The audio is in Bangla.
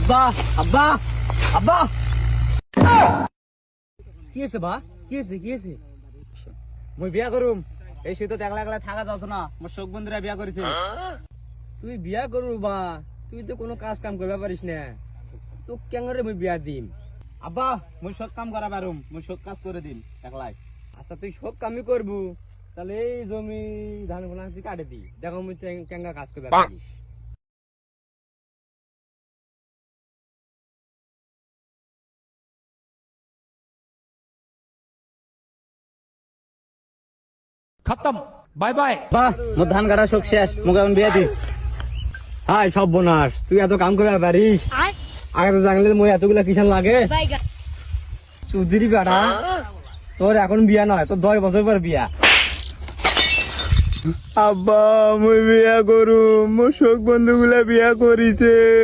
আব্বা আব্বা আব্বা কি হয়েছে বা কি হয়েছে মুই বিয়া করুম এই শীত একলা একলা থাকা যাচ্ছে না মোর শোক বন্ধুরা বিয়া করেছে তুই বিয়া করু বা তুই তো কোনো কাজ কাম করতে পারিস না তো কেন রে মুই বিয়া দিম আব্বা মুই সব কাম করা পারুম মুই সব কাজ করে দিম একলাই আচ্ছা তুই সব কামই করবু তাহলে এই জমি ধান গুলা কাটে দি দেখো মুই কেঙ্গা কাজ করতে পারি खत्म बाय बाय বাহ মোর ধান কাটা সব শেষ মুখ এখন বিয়া দি হাই সব বোনাস তুই এত কাম করতে পারিস আগে তো জানলে মই এতগুলা কিষান লাগে সুদিরি বেটা তোর এখন বিয়া নয় তোর 10 বছর পর বিয়া আব্বা মুই বিয়া করু মোর শোক বন্ধুগুলা বিয়া করিছে